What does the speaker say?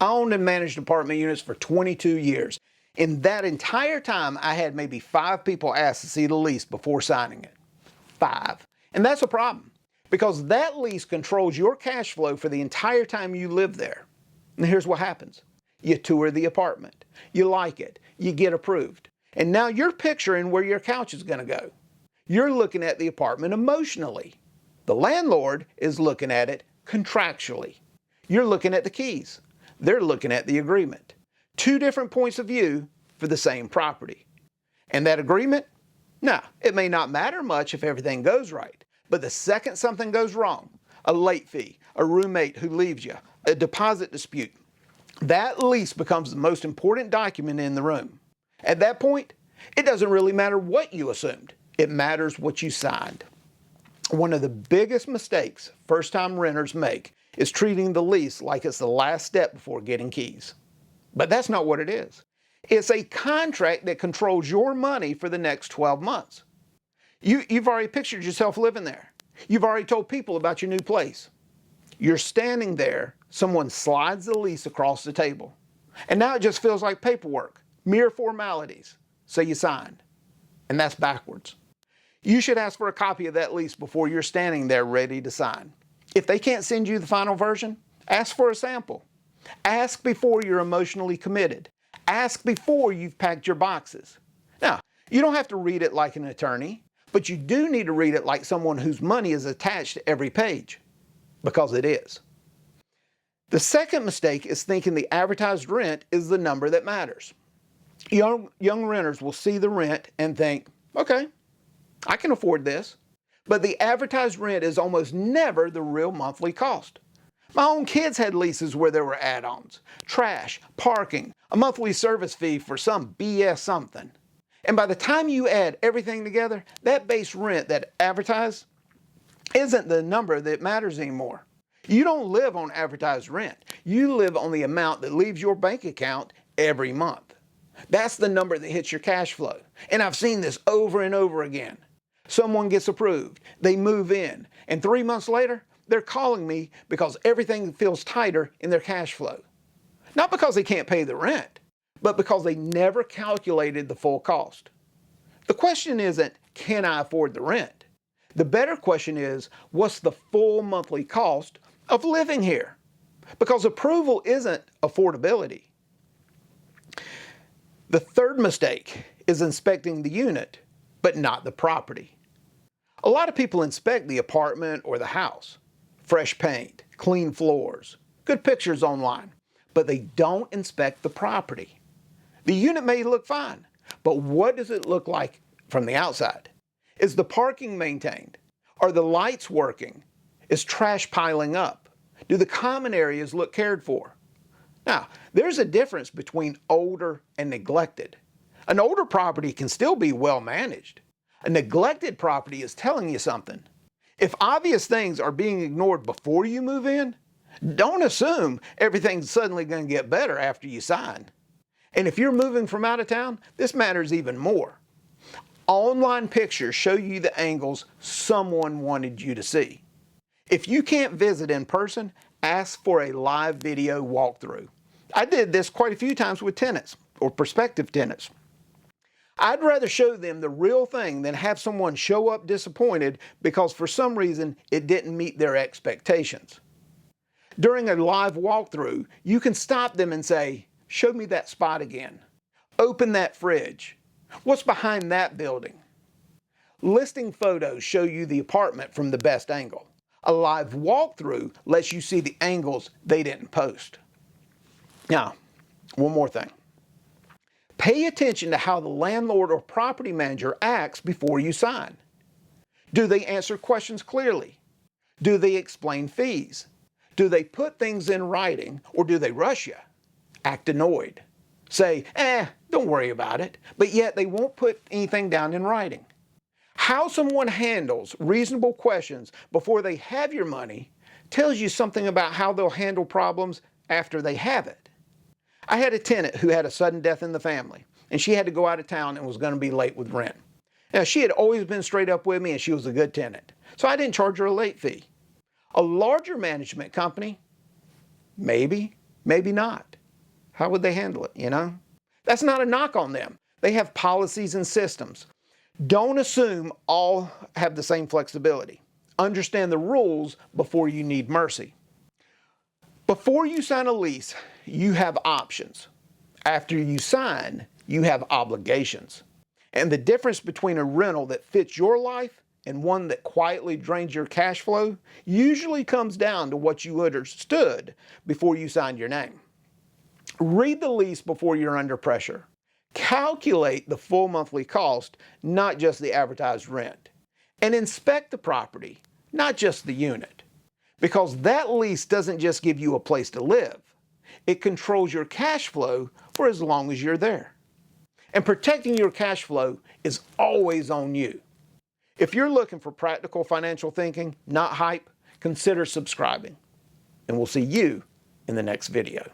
I owned and managed apartment units for 22 years. In that entire time, I had maybe 5 people ask to see the lease before signing it. 5. And that's a problem, because that lease controls your cash flow for the entire time you live there. And here's what happens. You tour the apartment. You like it. You get approved. And now you're picturing where your couch is going to go. You're looking at the apartment emotionally. The landlord is looking at it contractually. You're looking at the keys. They're looking at the agreement. 2 different points of view for the same property. And that agreement? Now, it may not matter much if everything goes right, but the second something goes wrong, a late fee, a roommate who leaves you, a deposit dispute, that lease becomes the most important document in the room. At that point, it doesn't really matter what you assumed. It matters what you signed. One of the biggest mistakes first-time renters make is treating the lease like it's the last step before getting keys. But that's not what it is. It's a contract that controls your money for the next 12 months. You've already pictured yourself living there. You've already told people about your new place. You're standing there, someone slides the lease across the table. And now it just feels like paperwork, mere formalities. So you signed. And that's backwards. You should ask for a copy of that lease before you're standing there ready to sign. If they can't send you the final version, ask for a sample. Ask before you're emotionally committed. Ask before you've packed your boxes. Now, you don't have to read it like an attorney, but you do need to read it like someone whose money is attached to every page, because it is. The second mistake is thinking the advertised rent is the number that matters. Young renters will see the rent and think, okay, I can afford this. But the advertised rent is almost never the real monthly cost. My own kids had leases where there were add-ons, trash, parking, a monthly service fee for some BS something. And by the time you add everything together, that base rent that advertised isn't the number that matters anymore. You don't live on advertised rent. You live on the amount that leaves your bank account every month. That's the number that hits your cash flow. And I've seen this over and over again. Someone gets approved, they move in, and 3 months later, they're calling me because everything feels tighter in their cash flow. Not because they can't pay the rent, but because they never calculated the full cost. The question isn't, can I afford the rent? The better question is, what's the full monthly cost of living here? Because approval isn't affordability. The third mistake is inspecting the unit, but not the property. A lot of people inspect the apartment or the house. Fresh paint, clean floors, good pictures online, but they don't inspect the property. The unit may look fine, but what does it look like from the outside? Is the parking maintained? Are the lights working? Is trash piling up? Do the common areas look cared for? Now, there's a difference between older and neglected. An older property can still be well managed. A neglected property is telling you something. If obvious things are being ignored before you move in, don't assume everything's suddenly going to get better after you sign. And if you're moving from out of town, this matters even more. Online pictures show you the angles someone wanted you to see. If you can't visit in person, ask for a live video walkthrough. I did this quite a few times with tenants or prospective tenants. I'd rather show them the real thing than have someone show up disappointed because for some reason it didn't meet their expectations. During a live walkthrough, you can stop them and say, show me that spot again. Open that fridge. What's behind that building? Listing photos show you the apartment from the best angle. A live walkthrough lets you see the angles they didn't post. Now, one more thing. Pay attention to how the landlord or property manager acts before you sign. Do they answer questions clearly? Do they explain fees? Do they put things in writing or do they rush you? Act annoyed. Say, don't worry about it, but yet they won't put anything down in writing. How someone handles reasonable questions before they have your money tells you something about how they'll handle problems after they have it. I had a tenant who had a sudden death in the family, and she had to go out of town and was going to be late with rent. Now, she had always been straight up with me, and she was a good tenant, so I didn't charge her a late fee. A larger management company, maybe, Maybe not. How would they handle it, you know? That's not a knock on them. They have policies and systems. Don't assume all have the same flexibility. Understand the rules before you need mercy. Before you sign a lease, you have options. After you sign, you have obligations. And the difference between a rental that fits your life and one that quietly drains your cash flow usually comes down to what you understood before you signed your name. Read the lease before you're under pressure. Calculate the full monthly cost, not just the advertised rent. And inspect the property, not just the unit. Because that lease doesn't just give you a place to live. It controls your cash flow for as long as you're there. And protecting your cash flow is always on you. If you're looking for practical financial thinking, not hype, consider subscribing. And we'll see you in the next video.